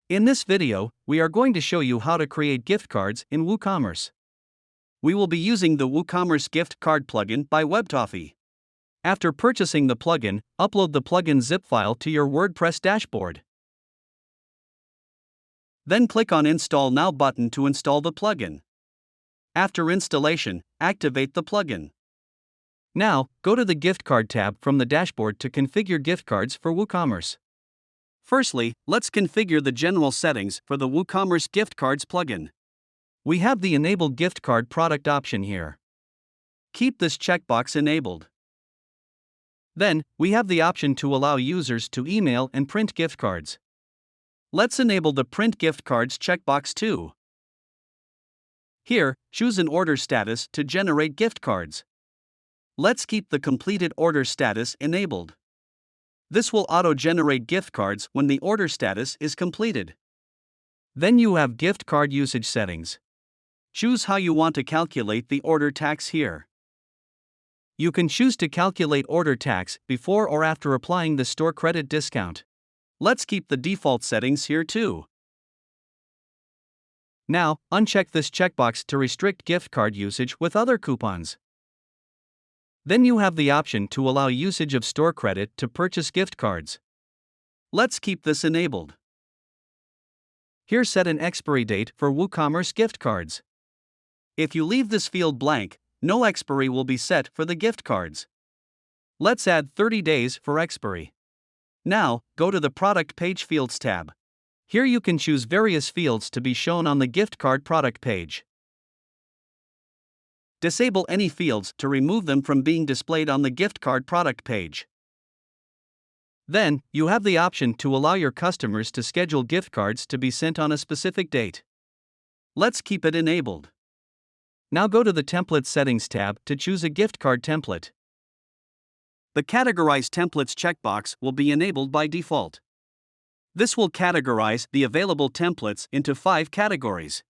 In this video, we are going to show you how to create gift cards in WooCommerce. We will be using the WooCommerce gift card plugin by WebToffee. After purchasing the plugin, upload the plugin zip file to your WordPress dashboard. Then click on Install Now button to install the plugin. After installation, activate the plugin. Now, go to the Gift Card tab from the dashboard to configure gift cards for WooCommerce. Firstly, let's configure the general settings for the WooCommerce Gift Cards plugin. We have the Enable Gift Card product option here. Keep this checkbox enabled. Then, we have the option to allow users to email and print gift cards. Let's enable the Print Gift Cards checkbox too. Here, choose an order status to generate gift cards. Let's keep the completed order status enabled. This will auto-generate gift cards when the order status is completed. Then you have gift card usage settings. Choose how you want to calculate the order tax here. You can choose to calculate order tax before or after applying the store credit discount. Let's keep the default settings here too. Now, uncheck this checkbox to restrict gift card usage with other coupons. Then you have the option to allow usage of store credit to purchase gift cards. Let's keep this enabled. Here, set an expiry date for WooCommerce gift cards. If you leave this field blank, no expiry will be set for the gift cards. Let's add 30 days for expiry. Now, go to the Product Page Fields tab. Here you can choose various fields to be shown on the gift card product page. Disable any fields to remove them from being displayed on the gift card product page. Then, you have the option to allow your customers to schedule gift cards to be sent on a specific date. Let's keep it enabled. Now go to the Template Settings tab to choose a gift card template. The Categorize Templates checkbox will be enabled by default. This will categorize the available templates into 5 categories.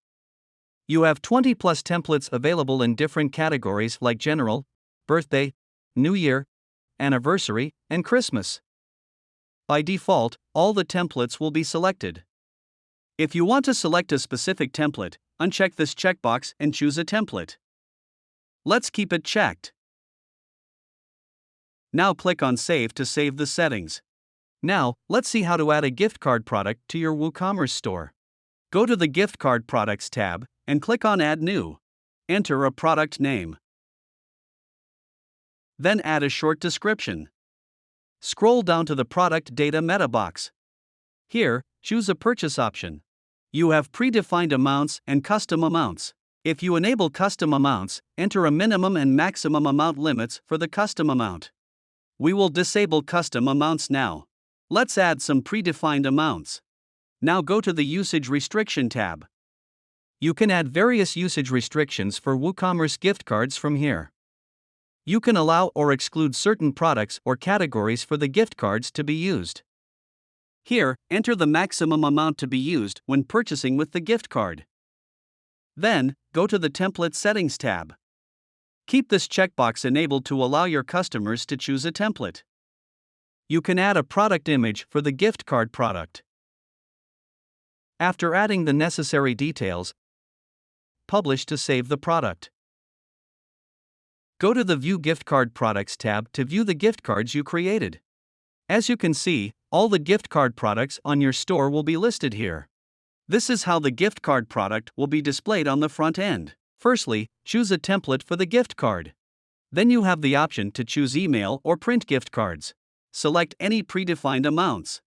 You have 20+ templates available in different categories like General, Birthday, New Year, Anniversary, and Christmas. By default, all the templates will be selected. If you want to select a specific template, uncheck this checkbox and choose a template. Let's keep it checked. Now click on Save to save the settings. Now, let's see how to add a gift card product to your WooCommerce store. Go to the Gift Card Products tab and click on Add New. Enter a product name. Then add a short description. Scroll down to the Product Data Meta box. Here, choose a purchase option. You have predefined amounts and custom amounts. If you enable custom amounts, enter a minimum and maximum amount limits for the custom amount. We will disable custom amounts now. Let's add some predefined amounts. Now go to the Usage Restriction tab. You can add various usage restrictions for WooCommerce gift cards from here. You can allow or exclude certain products or categories for the gift cards to be used. Here, enter the maximum amount to be used when purchasing with the gift card. Then, go to the Template Settings tab. Keep this checkbox enabled to allow your customers to choose a template. You can add a product image for the gift card product. After adding the necessary details, publish to save the product. Go to the View Gift Card Products tab to view the gift cards you created. As you can see, all the gift card products on your store will be listed here. This is how the gift card product will be displayed on the front end. Firstly, choose a template for the gift card. Then you have the option to choose email or print gift cards. Select any predefined amounts.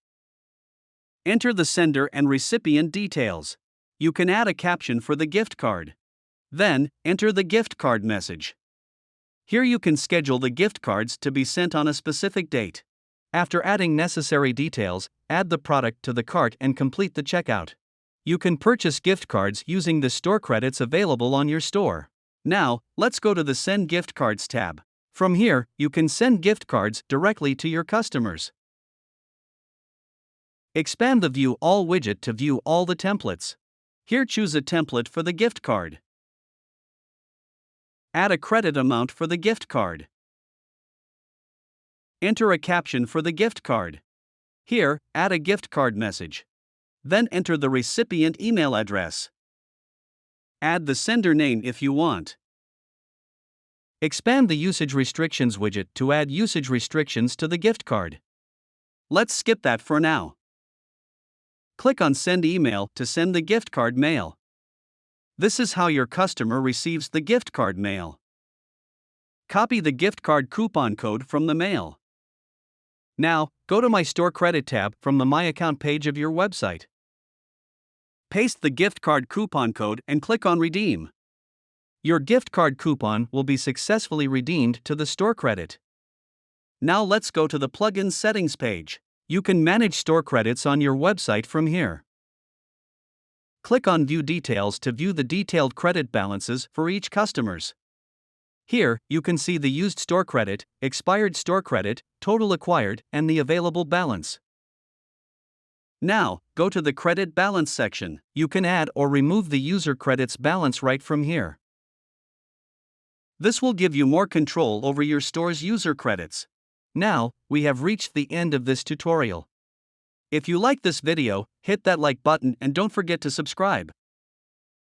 Enter the sender and recipient details. You can add a caption for the gift card. Then, enter the gift card message. Here you can schedule the gift cards to be sent on a specific date. After adding necessary details, add the product to the cart and complete the checkout. You can purchase gift cards using the store credits available on your store. Now, let's go to the Send Gift Cards tab. From here, you can send gift cards directly to your customers. Expand the View All widget to view all the templates. Here, choose a template for the gift card. Add a credit amount for the gift card. Enter a caption for the gift card. Here, add a gift card message. Then enter the recipient email address. Add the sender name if you want. Expand the usage restrictions widget to add usage restrictions to the gift card. Let's skip that for now. Click on Send Email to send the gift card mail. This is how your customer receives the gift card mail. Copy the gift card coupon code from the mail. Now, go to My Store Credit tab from the My Account page of your website. Paste the gift card coupon code and click on Redeem. Your gift card coupon will be successfully redeemed to the store credit. Now let's go to the Plugin Settings page. You can manage store credits on your website from here. Click on View Details to view the detailed credit balances for each customers. Here, you can see the used store credit, expired store credit, total acquired, and the available balance. Now, go to the Credit Balance section. You can add or remove the user credit's balance right from here. This will give you more control over your store's user credits. Now, we have reached the end of this tutorial. If you like this video, hit that like button and don't forget to subscribe.